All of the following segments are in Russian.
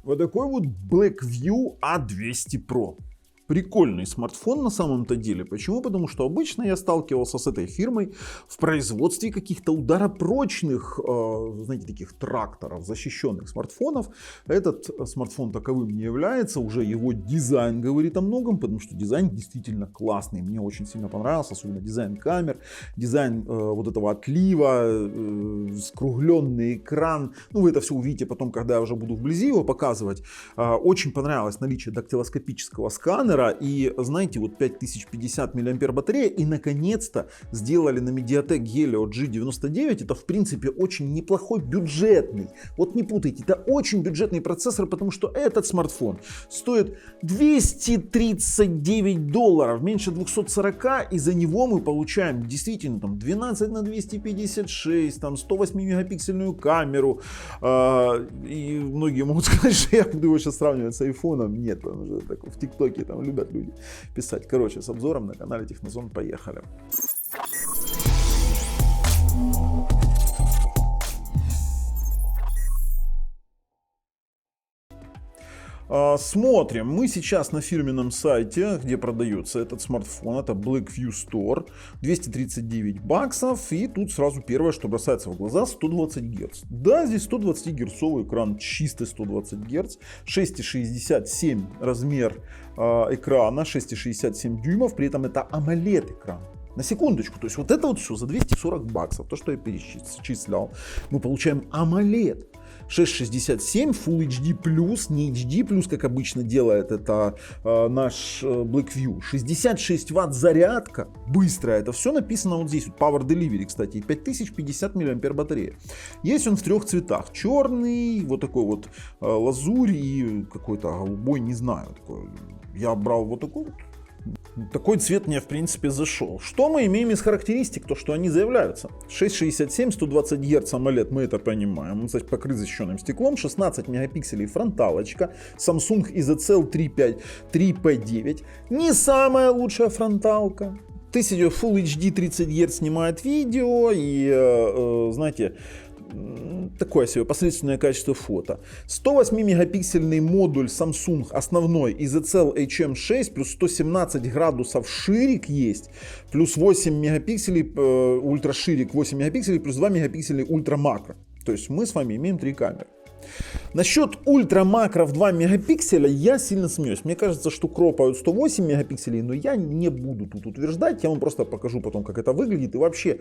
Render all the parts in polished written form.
Вот такой вот Blackview A200 Pro. Прикольный смартфон на самом-то деле. Почему? Потому что обычно я сталкивался с этой фирмой в производстве каких-то ударопрочных, знаете, таких тракторов, защищенных смартфонов. Этот смартфон таковым не является. Уже его дизайн говорит о многом, потому что дизайн действительно классный. Мне очень сильно понравился, особенно дизайн камер, дизайн вот этого отлива, скругленный экран. Ну, вы это все увидите потом, когда я уже буду вблизи его показывать. Очень понравилось наличие дактилоскопического сканера. И знаете, вот 5050 мАh батарея, и наконец-то сделали на Mediatek Helio G99. Это в принципе очень неплохой бюджетный, вот не путайте, это очень бюджетный процессор, потому что этот смартфон стоит $239, меньше 240, и за него мы получаем действительно там 12 на 256, там 108 мегапиксельную камеру, и многие могут сказать, что я буду его сейчас сравнивать с айфоном. Нет, потому что так, в ТикТоке там любят люди писать. Короче, с обзором на канале Технозон, поехали. Смотрим. Мы сейчас на фирменном сайте, где продается этот смартфон. Это Blackview Store. $239. И тут сразу первое, что бросается в глаза, 120 Гц. Да, здесь 120 герцовый экран, чистый 120 Гц. 6,67 размер экрана, 6,67 дюймов. При этом это AMOLED экран. На секундочку, то есть вот это вот все за $240, то, что я перечислял, мы получаем AMOLED. 6,67 Full HD+, не HD+, как обычно делает это наш Blackview. 66 Вт зарядка, быстрая, это все написано вот здесь, вот Power Delivery, кстати, 5050 мАh батарея. Есть он в трех цветах, черный, вот такой вот лазурь и какой-то голубой, не знаю, такой. Я брал вот такой вот. Такой цвет мне в принципе зашел. Что мы имеем из характеристик? То, что они заявляются. 6,67, 120 Гц AMOLED, мы это понимаем. Он, кстати, покрыт защищенным стеклом. 16 мегапикселей фронталочка. Samsung ISOCELL 3P9. Не самая лучшая фронталка. Full HD 30 Гц снимает видео. И, знаете, такое себе посредственное качество фото. 108 мегапиксельный модуль Samsung основной ISOCELL HM6, плюс 117 градусов ширик есть, плюс 8 мегапикселей ультраширик, 8 мегапикселей, плюс 2 мегапикселя ультрамакро. То есть мы с вами имеем три камеры. Насчет ультрамакро в 2 мегапикселя я сильно сомневаюсь. Мне кажется, что кропают 108 мегапикселей, но я не буду тут утверждать. Я вам просто покажу потом, как это выглядит. И вообще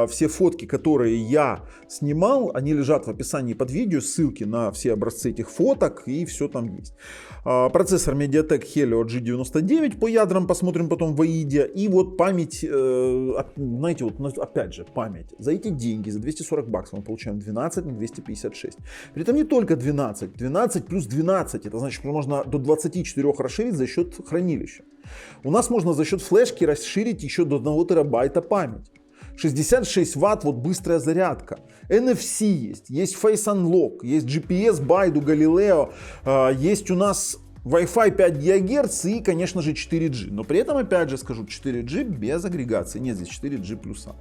все фотки, которые я снимал, они лежат в описании под видео. Ссылки на все образцы этих фоток, и все там есть. Процессор Mediatek Helio G99 по ядрам, посмотрим потом в AIDA. И вот память, знаете, вот опять же память. За эти деньги, за $240 мы получаем 12 на 256. При этом не только 12 плюс 12, это значит, что можно до 24 расширить за счет хранилища. У нас можно за счет флешки расширить еще до 1 терабайта память. 66 Вт, вот быстрая зарядка. NFC есть Face Unlock, есть GPS, Baidu, Galileo, есть у нас Wi-Fi 5 ГГц и, конечно же, 4G. Но при этом, опять же скажу, 4G без агрегации. Нет, здесь 4G плюса.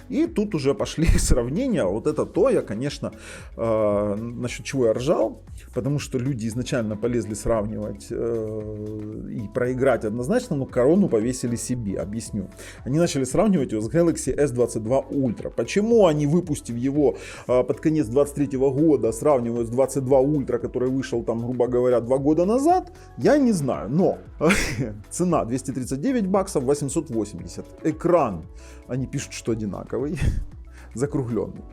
И тут уже пошли сравнения. Вот это то, я, конечно, насчет чего я ржал. Потому что люди изначально полезли сравнивать и проиграть однозначно, но корону повесили себе. Объясню. Они начали сравнивать его с Galaxy S22 Ultra. Почему они, выпустив его под конец 2023 года, сравнивают с 22 Ultra, который вышел, там, грубо говоря, 2 года назад, я не знаю, но цена $239, 880. Экран, они пишут, что одинаковый, закругленный.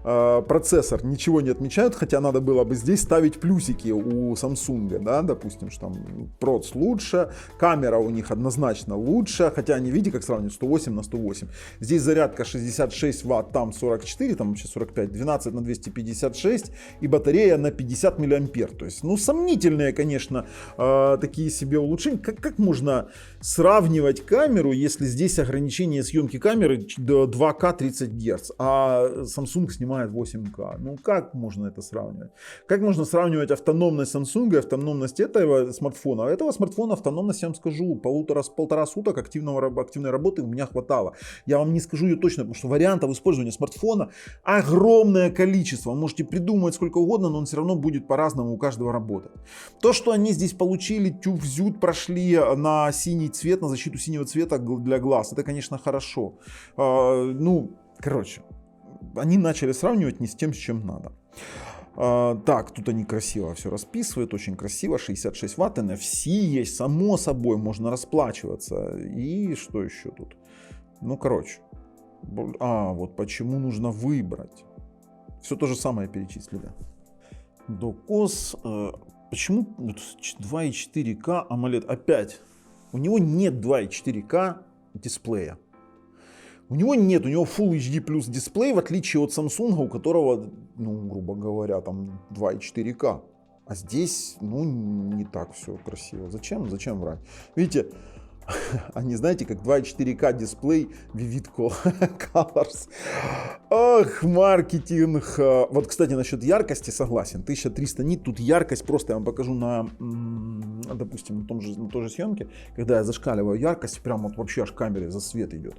Процессор ничего не отмечают, хотя надо было бы здесь ставить плюсики у Samsung, да, допустим, что там проц лучше, камера у них однозначно лучше, хотя они, видите, как сравнивают, 108 на 108. Здесь зарядка 66 Вт, там 44, там вообще 45, 12 на 256 и батарея на 50 мАh. То есть, ну, сомнительные, конечно, такие себе улучшения. Как можно сравнивать камеру, если здесь ограничение съемки камеры до 2К 30 Гц, а а Samsung снимает 8К. Ну как можно это сравнивать? Как можно сравнивать автономность Samsung и автономность этого смартфона? Этого смартфона автономность, я вам скажу, полтора суток активной работы у меня хватало. Я вам не скажу ее точно, потому что вариантов использования смартфона огромное количество. Вы можете придумать сколько угодно, но он все равно будет по-разному у каждого работать. То, что они здесь получили, тюф-зют прошли на синий цвет, на защиту синего цвета для глаз, это, конечно, хорошо. Ну, короче, они начали сравнивать не с тем, с чем надо. Так, тут они красиво все расписывают, очень красиво, 66 Вт, NFC есть, само собой, можно расплачиваться. И что еще тут? Ну, короче, вот почему нужно выбрать. Все то же самое перечислили. DocOS, почему 2,4К AMOLED? Опять, у него нет 2,4К дисплея. У него Full HD плюс дисплей, в отличие от Samsung, у которого, ну, грубо говоря, там 2,4К. А здесь, ну, не так все красиво. Зачем врать? Видите, они, знаете, как 2,4К дисплей Vivid Colors. Ох, маркетинг. Вот, кстати, насчет яркости согласен. 1300 нит, тут яркость просто, я вам покажу допустим, на той же съемке, когда я зашкаливаю яркость, прям вот вообще аж камере за свет идет.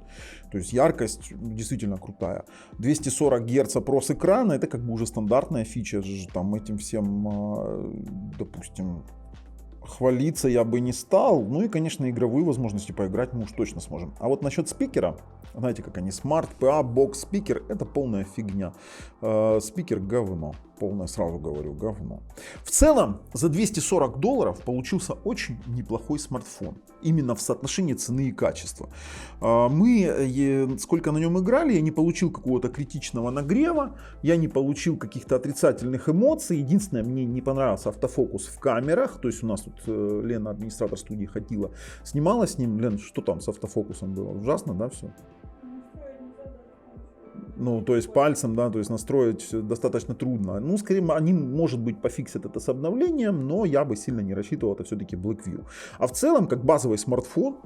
То есть яркость действительно крутая. 240 Гц опрос экрана, это как бы уже стандартная фича, там этим всем, допустим, хвалиться я бы не стал. Ну и, конечно, игровые возможности поиграть мы уж точно сможем. А вот насчет спикера, знаете, как они, Smart PA Box спикер, это полная фигня. Спикер говно. Полное, сразу говорю, говно. В целом, за $240 получился очень неплохой смартфон. Именно в соотношении цены и качества. Мы, сколько на нем играли, я не получил какого-то критичного нагрева, я не получил каких-то отрицательных эмоций. Единственное, мне не понравился автофокус в камерах. То есть у нас тут Лена, администратор студии, ходила, снимала с ним. Лен, что там с автофокусом было? Ужасно, да, все? Ну, то есть пальцем, да, то есть настроить достаточно трудно. Ну, скорее, они, может быть, пофиксят это с обновлением, но я бы сильно не рассчитывал, это все-таки Blackview. А в целом, как базовый смартфон,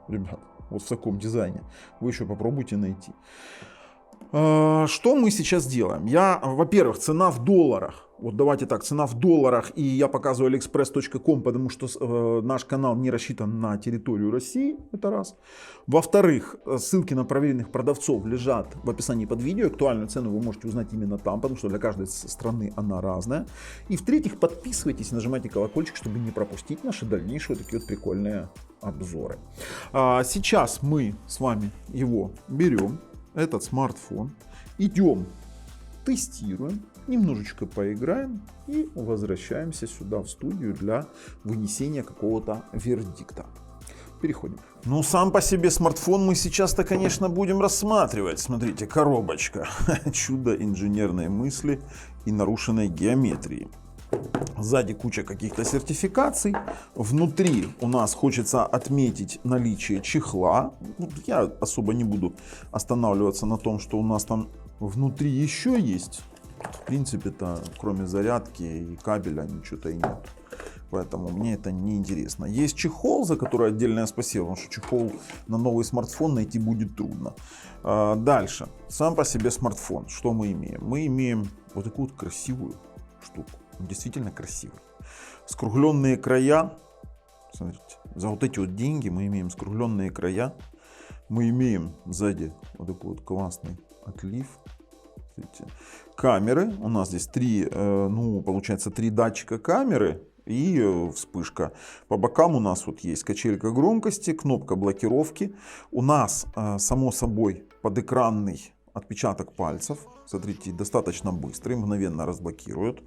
ребят, вот в таком дизайне, вы еще попробуйте найти. Что мы сейчас делаем? Во-первых, цена в долларах. Вот давайте так, цена в долларах, и я показываю aliexpress.com, потому что наш канал не рассчитан на территорию России, это раз. Во-вторых, ссылки на проверенных продавцов лежат в описании под видео, актуальную цену вы можете узнать именно там, потому что для каждой страны она разная. И в-третьих, подписывайтесь, нажимайте колокольчик, чтобы не пропустить наши дальнейшие такие вот прикольные обзоры. Сейчас мы с вами его берем, этот смартфон, идем, тестируем, немножечко поиграем и возвращаемся сюда в студию для вынесения какого-то вердикта. Переходим. Ну, сам по себе смартфон мы сейчас-то, конечно, будем рассматривать. Смотрите, коробочка. Чудо инженерной мысли и нарушенной геометрии. Сзади куча каких-то сертификаций. Внутри у нас хочется отметить наличие чехла. Я особо не буду останавливаться на том, что у нас там внутри еще есть. В принципе-то, кроме зарядки и кабеля, ничего-то и нет. Поэтому мне это не интересно. Есть чехол, за который отдельное спасибо, потому что чехол на новый смартфон найти будет трудно. Дальше. Сам по себе смартфон. Что мы имеем? Мы имеем вот такую вот красивую штуку. Действительно красивый. Скругленные края. Смотрите, за вот эти вот деньги мы имеем скругленные края. Мы имеем сзади вот такой вот классный отлив. Смотрите. Камеры. У нас здесь получается три датчика камеры и вспышка. По бокам у нас вот есть качелька громкости, кнопка блокировки. У нас, само собой, подэкранный отпечаток пальцев. Смотрите, достаточно быстрый, мгновенно разблокирует.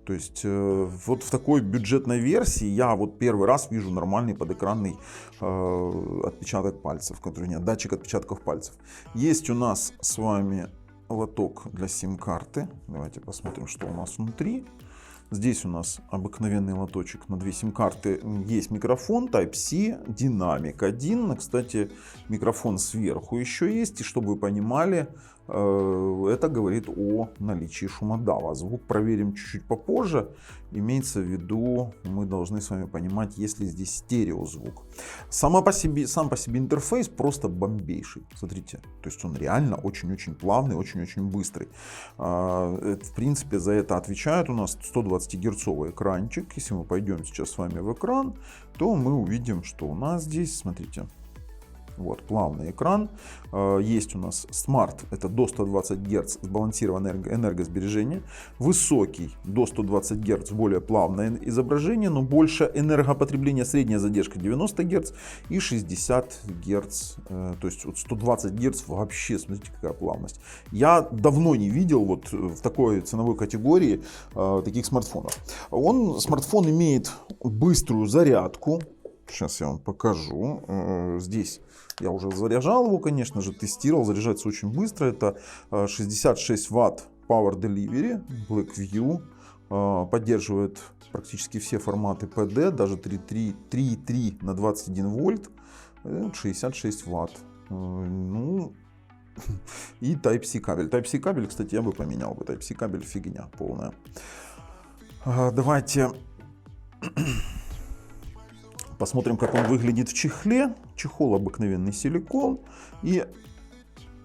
То есть вот в такой бюджетной версии я вот первый раз вижу нормальный подэкранный отпечаток пальцев, который нет, датчик отпечатков пальцев. Есть у нас с вами лоток для сим-карты. Давайте посмотрим, что у нас внутри. Здесь у нас обыкновенный лоточек на 2 сим-карты. Есть микрофон Type-C, динамик 1. Кстати, микрофон сверху еще есть. И чтобы вы понимали, Это говорит о наличии шумодава. Звук проверим чуть-чуть попозже. Имеется в виду, мы должны с вами понимать, есть ли здесь стереозвук. Сам по себе интерфейс просто бомбейший. Смотрите, то есть он реально очень-очень плавный, очень-очень быстрый. В принципе, за это отвечает у нас 120-герцовый экранчик. Если мы пойдем сейчас с вами в экран, то мы увидим, что у нас здесь, смотрите, вот плавный экран. Есть у нас Smart, это до 120 Гц сбалансированное энергосбережение. Высокий, до 120 Гц, более плавное изображение, но больше энергопотребление. Средняя задержка 90 Гц и 60 Гц. То есть вот 120 Гц вообще, смотрите, какая плавность. Я давно не видел вот в такой ценовой категории таких смартфонов. Смартфон имеет быструю зарядку. Сейчас я вам покажу. Здесь я уже заряжал его, конечно же, тестировал. Заряжается очень быстро. Это 66 Вт Power Delivery, Blackview. Поддерживает практически все форматы PD, даже 3.3 на 21 вольт. 66 Вт. Ну, и Type-C кабель. Type-C кабель, кстати, я бы поменял. Type-C кабель фигня полная. Давайте посмотрим, как он выглядит в чехле. Чехол обыкновенный силикон. И,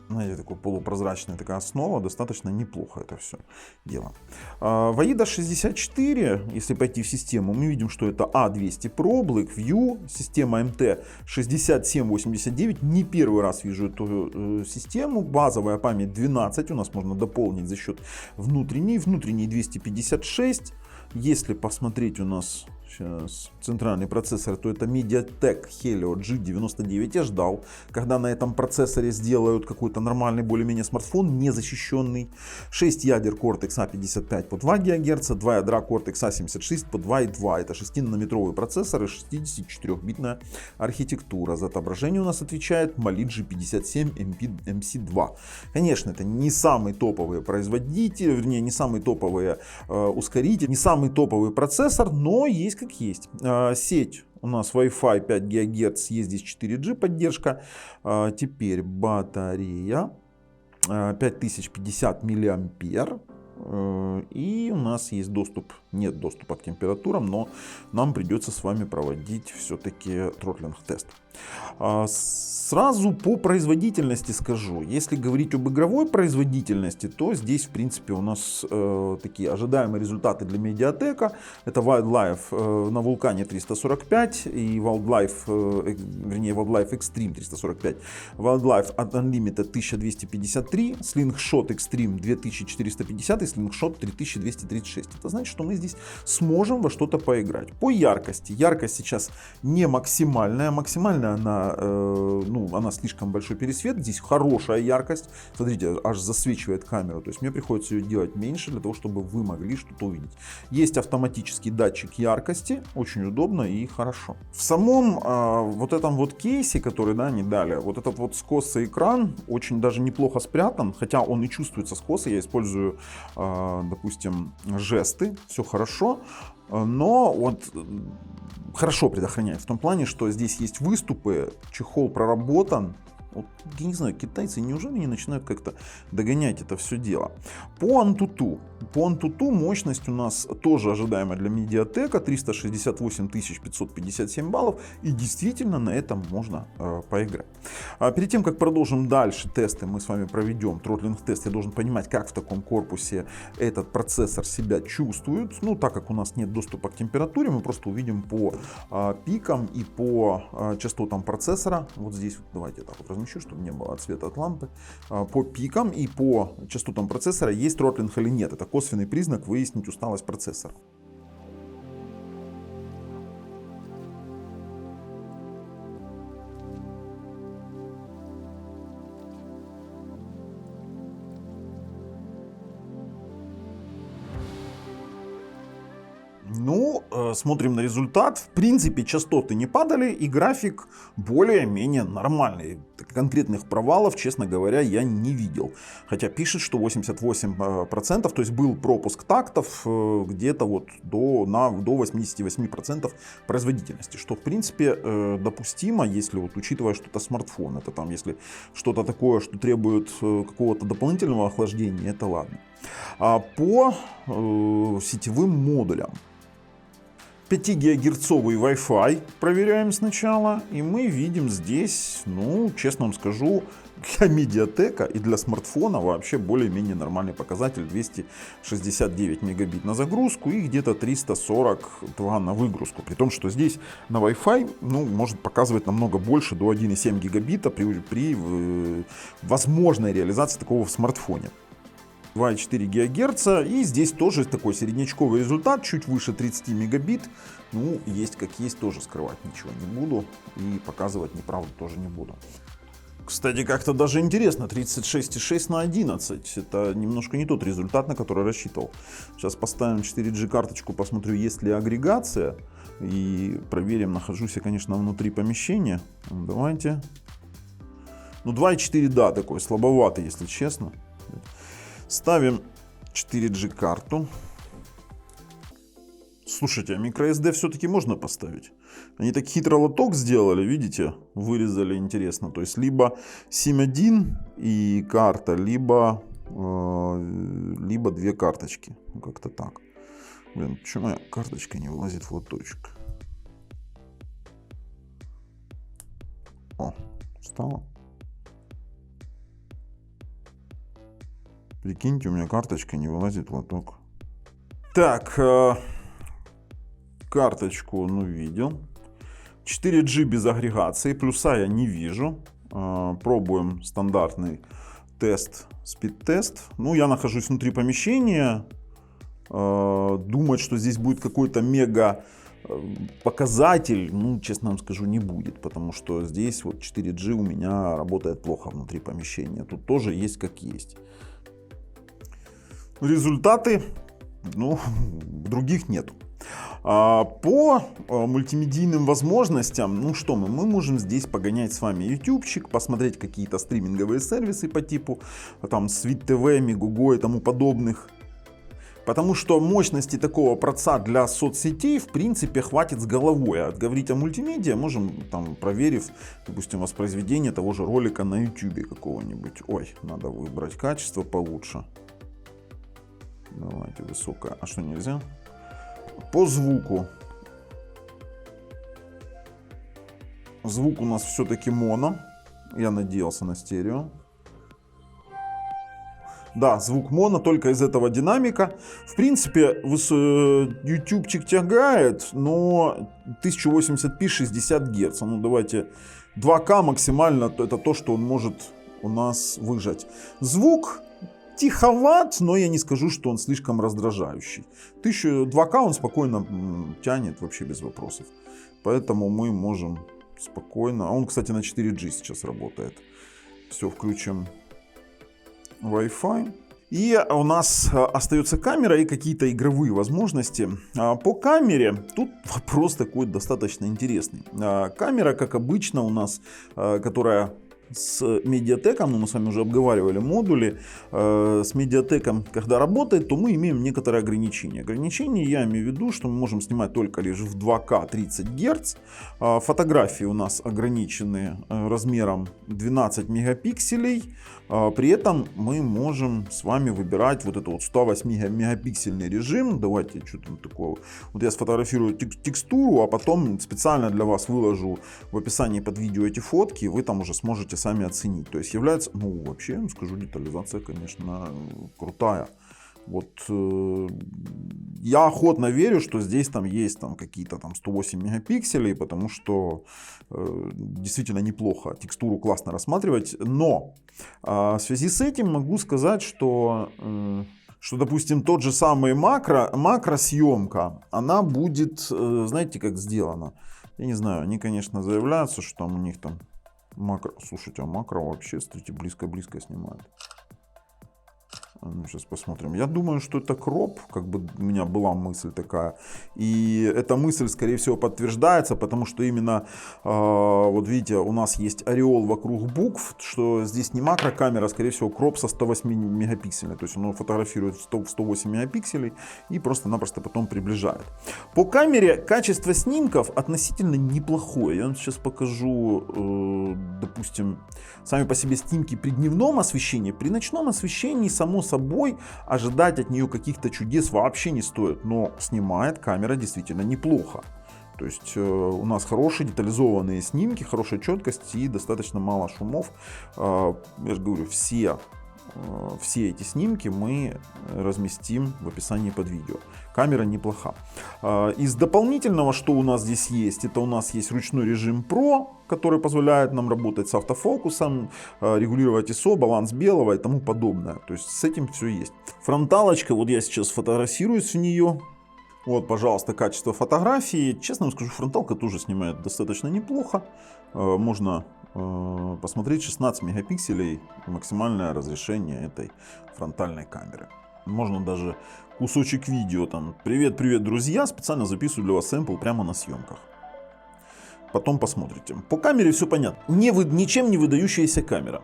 знаете, такой полупрозрачная такая основа. Достаточно неплохо это все дело. В AIDA 64, если пойти в систему, мы видим, что это A200 Pro, Blackview, система MT6789. Не первый раз вижу эту систему. Базовая память 12. У нас можно дополнить за счет внутренней. Внутренней 256. Если посмотреть у нас сейчас центральный процессор, то это MediaTek Helio G99. Я ждал, когда на этом процессоре сделают какой-то нормальный более-менее смартфон, не защищенный. 6 ядер Cortex A55 по 2 ГГц, 2 ядра Cortex A76 по 2,2. Это 6-нанометровый процессор и 64-битная архитектура. За отображение у нас отвечает Mali G57 MC2. Конечно, это не самый топовый производитель, вернее, не самый топовый ускоритель, не самый топовый процессор, но есть как есть. Сеть у нас Wi-Fi 5 ГГц, есть здесь 4G поддержка. Теперь батарея 5050 мА. И у нас есть доступ, нет доступа к температурам, но нам придется с вами проводить все-таки тротлинг-тест. Сразу по производительности скажу. Если говорить об игровой производительности, то здесь в принципе у нас такие ожидаемые результаты для Mediatek. Это Wildlife на Vulkan 345 и Wildlife Extreme 345. Wildlife Unlimited 1253, Slingshot Extreme 2450 и Slingshot 3236. Это значит, что мы здесь сможем во что-то поиграть. По яркости. Яркость сейчас не максимальная. Максимальная она слишком большой пересвет. Здесь хорошая яркость. Смотрите, аж засвечивает камеру. То есть мне приходится ее делать меньше, для того, чтобы вы могли что-то увидеть. Есть автоматический датчик яркости. Очень удобно и хорошо. В самом вот этом вот кейсе, который они дали, вот этот вот скосый экран очень даже неплохо спрятан. Хотя он и чувствуется скосый. Я использую, допустим, жесты. Все хорошо. Но вот хорошо предохраняет в том плане, что здесь есть выступы, чехол проработан. Вот, я не знаю, китайцы неужели не начинают как-то догонять это все дело. По Antutu мощность у нас тоже ожидаемая для Mediatek, 368 557 баллов. И действительно на этом можно поиграть. Перед тем, как продолжим дальше тесты, мы с вами проведем тротлинг-тест. Я должен понимать, как в таком корпусе этот процессор себя чувствует. Ну, так как у нас нет доступа к температуре, мы просто увидим по пикам и по частотам процессора. Вот здесь, давайте так вот размещу, чтобы не было отсвета от лампы. По пикам и по частотам процессора есть тротлинг или нет. Это косвенный признак выяснить усталость процессора. Ну, смотрим на результат. В принципе, частоты не падали, и график более-менее нормальный. Конкретных провалов, честно говоря, я не видел. Хотя пишет, что 88%, то есть был пропуск тактов где-то вот до 88% производительности. Что, в принципе, допустимо, если вот учитывая, что это смартфон. Это там, если что-то такое, что требует какого-то дополнительного охлаждения, это ладно. А по сетевым модулям. 5 гигагерцовый Wi-Fi проверяем сначала, и мы видим здесь, ну, честно вам скажу, для медиатека и для смартфона вообще более-менее нормальный показатель. 269 мегабит на загрузку и где-то 342 на выгрузку. При том, что здесь на Wi-Fi, ну, может показывать намного больше, до 1,7 гигабита при возможной реализации такого в смартфоне. 2,4 ГГц, и здесь тоже такой середнячковый результат, чуть выше 30 мегабит. Ну, есть как есть, тоже скрывать ничего не буду и показывать неправду тоже не буду. Кстати, как-то даже интересно, 36,6 на 11, это немножко не тот результат, на который рассчитывал. Сейчас поставим 4G карточку, посмотрю, есть ли агрегация, и проверим, нахожусь я, конечно, внутри помещения. Давайте. Ну, 2,4, да, такой слабоватый, если честно. Ставим 4G карту. Слушайте, а microSD все-таки можно поставить. Они так хитро лоток сделали, видите, вырезали, интересно. То есть либо SIM1 и карта, либо две карточки. Как-то так. Блин, почему моя карточка не вылазит в лоточек? О, стало. Прикиньте, у меня карточка не вылазит в лоток. Так, карточку, ну, видел. 4G без агрегации, плюса я не вижу. Пробуем стандартный тест, спид-тест. Ну, я нахожусь внутри помещения. Думать, что здесь будет какой-то мега показатель, ну, честно вам скажу, не будет. Потому что здесь вот 4G у меня работает плохо внутри помещения. Тут тоже есть как есть. Результаты, ну, других нету. По мультимедийным возможностям, ну что мы можем здесь погонять с вами ютубчик, посмотреть какие-то стриминговые сервисы по типу там Свит ТВ, Мегуго и тому подобных. Потому что мощности такого проца для соцсетей в принципе хватит с головой. А говорить о мультимедиа можем, там, проверив, допустим, воспроизведение того же ролика на ютубе какого-нибудь. Ой, надо выбрать качество получше. Давайте высокое. А что, нельзя? По звуку. Звук у нас все-таки моно. Я надеялся на стерео. Да, звук моно, только из этого динамика. В принципе, ютубчик тягает, но 1080p 60 Гц. Ну, давайте 2К максимально, это то, что он может у нас выжать. Звук тиховат, но я не скажу, что он слишком раздражающий. 2К он спокойно тянет вообще без вопросов. Поэтому мы можем спокойно... А он, кстати, на 4G сейчас работает. Все, включим Wi-Fi. И у нас остается камера и какие-то игровые возможности. По камере тут вопрос такой достаточно интересный. Камера, как обычно у нас, которая... с медиатеком, мы с вами уже обговаривали модули, с медиатеком, когда работает, то мы имеем некоторые ограничения. Ограничения я имею в виду, что мы можем снимать только лишь в 2К 30 Гц. Фотографии у нас ограничены размером 12 мегапикселей. При этом мы можем с вами выбирать вот это вот 108 мегапиксельный режим. Давайте, что там такого. Вот я сфотографирую текстуру, а потом специально для вас выложу в описании под видео эти фотки, и вы там уже сможете сами оценить. То есть является, ну, вообще, скажу, детализация, конечно, крутая. Вот я охотно верю, что здесь там есть там какие-то там 108 мегапикселей, потому что действительно неплохо, текстуру классно рассматривать. Но в связи с этим могу сказать, что допустим, тот же самый макросъемка, она будет, знаете, как сделана. Я не знаю, они, конечно, заявляются, что там у них там макро. Слушайте, а макро вообще, смотрите, близко-близко снимает. Сейчас посмотрим. Я думаю, что это кроп, как бы у меня была мысль такая. И эта мысль, скорее всего, подтверждается, потому что именно, вот видите, у нас есть ореол вокруг букв, что здесь не макрокамера, а, скорее всего, кроп со 108 мегапикселями. То есть он фотографирует в 108 мегапикселей и просто-напросто потом приближает. По камере качество снимков относительно неплохое. Я вам сейчас покажу, допустим, сами по себе снимки при дневном освещении. При ночном освещении, само собой, ожидать от нее каких-то чудес вообще не стоит. Но снимает камера действительно неплохо. То есть у нас хорошие детализованные снимки, хорошая четкость и достаточно мало шумов. Я же говорю, все эти снимки мы разместим в описании под видео. Камера неплоха. Из дополнительного, что у нас здесь есть, это у нас есть ручной режим Pro, который позволяет нам работать с автофокусом, регулировать ISO, баланс белого и тому подобное. То есть с этим все есть. Фронталочка, вот я сейчас фотографируюсь в нее. Вот, пожалуйста, качество фотографии. Честно вам скажу, фронталка тоже снимает достаточно неплохо. Можно посмотреть 16 мегапикселей максимальное разрешение этой фронтальной камеры. Можно даже кусочек видео там: привет, друзья, специально записываю для вас сэмпл прямо на съемках. Потом посмотрите. По камере все понятно. Ничем не выдающаяся камера.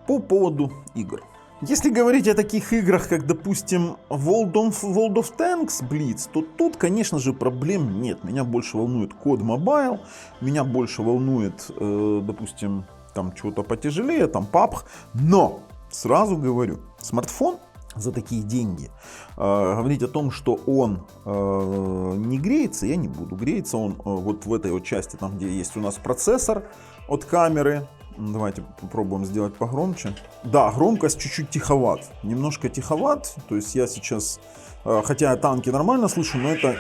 По поводу игр. Если говорить о таких играх, как, допустим, World of Tanks Blitz, то тут, конечно же, проблем нет. Меня больше волнует COD Mobile, меня больше волнует, допустим, там что-то потяжелее, там PUBG. Но, сразу говорю, смартфон за такие деньги, говорить о том, что он не греется, я не буду. Греется он вот в этой вот части, там, где есть у нас процессор от камеры. Давайте попробуем сделать погромче. Да, громкость чуть-чуть тиховат. Немножко тиховат. То есть я сейчас, хотя я танки нормально слышу, но это...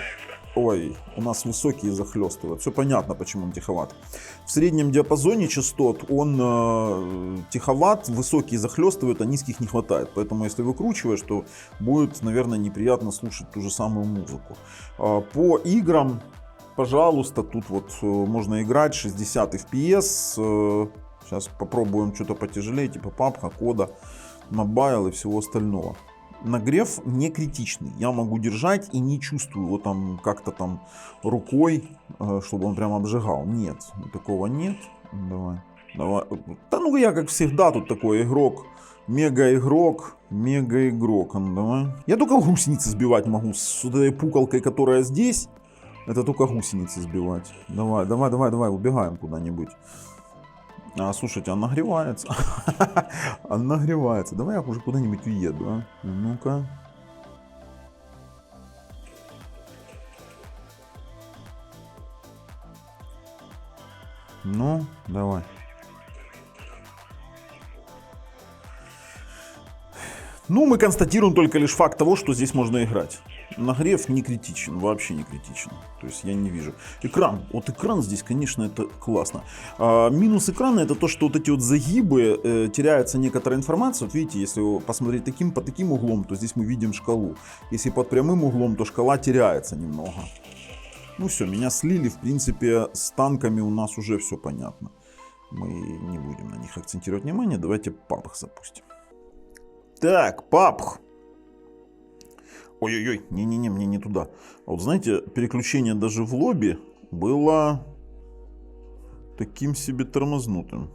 Ой, у нас высокие захлестывают. Все понятно, почему он тиховат. В среднем диапазоне частот он тиховат, высокие захлестывают, а низких не хватает. Поэтому если выкручиваешь, то будет, наверное, неприятно слушать ту же самую музыку. По играм, пожалуйста, тут вот можно играть 60 FPS. Сейчас попробуем что-то потяжелее, типа PUBG, COD, Mobile и всего остального. Нагрев не критичный. Я могу держать и не чувствую его там как-то там рукой, чтобы он прям обжигал. Нет, такого нет. Давай. Да ну я как всегда тут такой игрок. Мега-игрок. Давай. Я только гусеницы сбивать могу с этой пукалкой, которая здесь. Это только гусеницы сбивать. Давай, убегаем куда-нибудь. Слушайте, он нагревается. Он нагревается. Давай я уже куда-нибудь уеду. А? Ну-ка. Ну, давай. Ну, мы констатируем только лишь факт того, что здесь можно играть. Нагрев не критичен, вообще не критичен. То есть я не вижу. Экран. Вот экран здесь, конечно, это классно. Минус экрана это то, что вот эти вот загибы, теряется некоторая информация. Вот видите, если посмотреть под таким углом, то здесь мы видим шкалу. Если под прямым углом, то шкала теряется немного. Ну все, меня слили. В принципе, с танками у нас уже все понятно. Мы не будем на них акцентировать внимание. Давайте PUBG запустим. Так, PUBG. Ой-ой-ой, не-не-не, мне не туда. А вот знаете, переключение даже в лобби было таким себе тормознутым.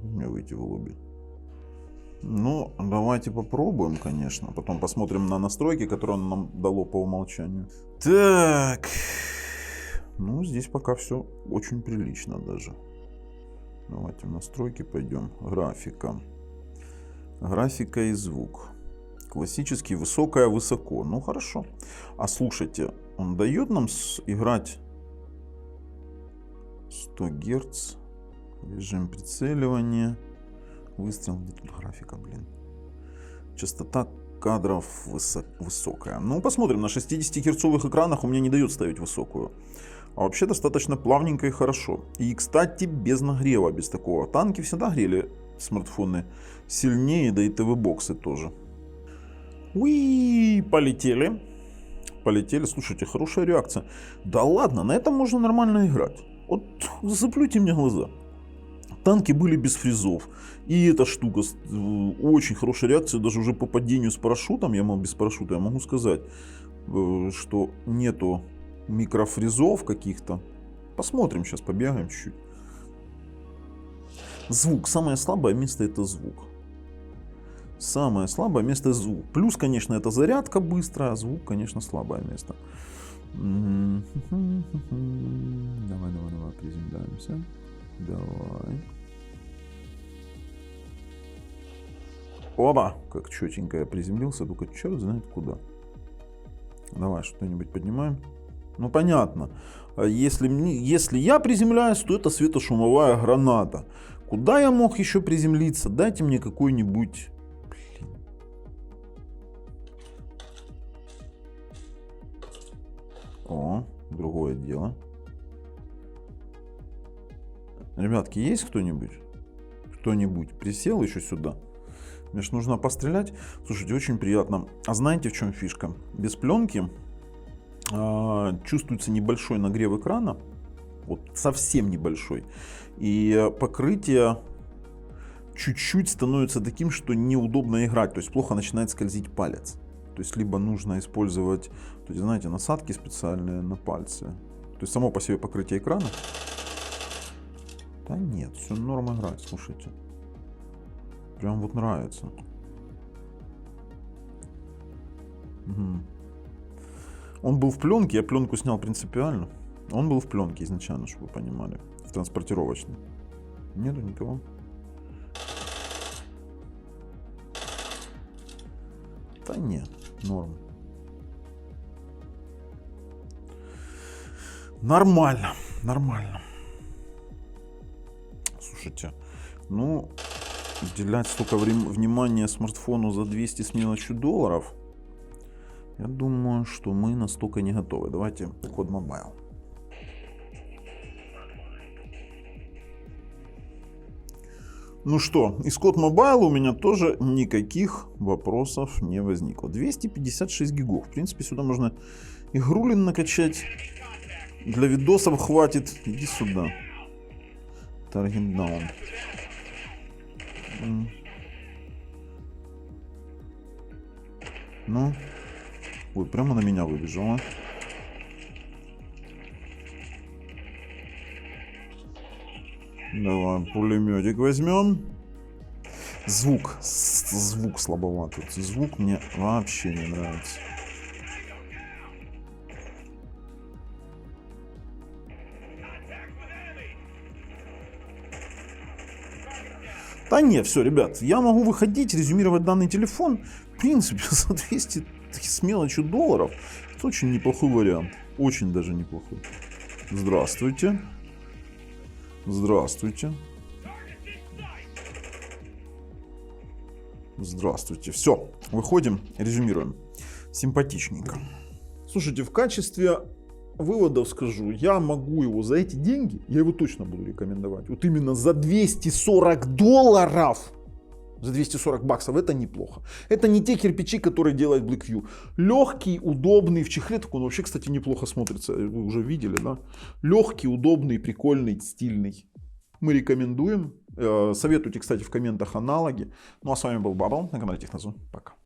Мне выйти в лобби. Ну, давайте попробуем, конечно. Потом посмотрим на настройки, которые оно нам дало по умолчанию. Так. Ну, здесь пока все очень прилично даже. Давайте в настройки пойдем. Графика. Графика и звук. Классический, высокое, высоко. Ну, хорошо. А слушайте, он дает нам играть 100 Гц. Режим прицеливания. Выстрел. Где тут графика, блин? Частота кадров высокая. Ну, посмотрим. На 60-герцовых экранах у меня не дает ставить высокую. А вообще достаточно плавненько и хорошо. И, кстати, без нагрева, без такого. Танки всегда грели смартфоны сильнее, да и ТВ-боксы тоже. Уи, полетели. Полетели. Слушайте, хорошая реакция. Да ладно, на этом можно нормально играть. Вот заплюйте мне глаза. Танки были без фрезов. И эта штука, очень хорошая реакция, даже уже по падению с парашютом, без парашюта, я могу сказать, что нету микрофрезов каких-то. Посмотрим сейчас, побегаем чуть-чуть. Звук. Самое слабое место это звук. Самое слабое место звук. Плюс, конечно, это зарядка быстрая, а звук, конечно, слабое место. Давай, приземляемся. Давай. Оба! Как четенько я приземлился, только черт знает куда. Давай что-нибудь поднимаем. Ну понятно. Если я приземляюсь, то это светошумовая граната. Куда я мог еще приземлиться? Дайте мне какой-нибудь... О, другое дело. Ребятки, есть кто-нибудь? Кто-нибудь присел еще сюда? Мне же нужно пострелять. Слушайте, очень приятно. А знаете, в чем фишка? Без пленки чувствуется небольшой нагрев экрана. Вот совсем небольшой. И покрытие чуть-чуть становится таким, что неудобно играть. То есть плохо начинает скользить палец. То есть либо нужно использовать, то есть, знаете, насадки специальные на пальцы. То есть само по себе покрытие экрана. Да нет, все норм играть, слушайте. Прям вот нравится. Угу. Он был в пленке, я пленку снял принципиально. Он был в пленке изначально, чтобы вы понимали. В транспортировочной. Нету никого. Да нет, норм. Нормально, нормально. Слушайте, ну, уделять столько внимания смартфону за 200 с мелочью долларов, я думаю, что мы настолько не готовы. Давайте код Mobile. Ну что, из код Mobile у меня тоже никаких вопросов не возникло. 256 гигов. В принципе, сюда можно игрулин накачать. Для видосов хватит. Иди сюда. Target down. Ну. Ой, прямо на меня выбежала. Давай пулеметик возьмем. Звук слабоватый. Звук мне вообще не нравится. Да нет, все, ребят, я могу выходить, резюмировать данный телефон. В принципе, за 200 с мелочью долларов. Это очень неплохой вариант. Очень даже неплохой. Здравствуйте. Здравствуйте. Здравствуйте. Все, выходим, резюмируем. Симпатичненько. Слушайте, в качестве выводов скажу, я могу его за эти деньги, я его точно буду рекомендовать. Вот именно за 240 долларов, за 240 баксов, это неплохо. Это не те кирпичи, которые делает Blackview. Легкий, удобный, в чехле так он вообще, кстати, неплохо смотрится. Вы уже видели, да? Легкий, удобный, прикольный, стильный. Мы рекомендуем. Советуйте, кстати, в комментах аналоги. Ну а с вами был Бабл на канале Технозон. Пока.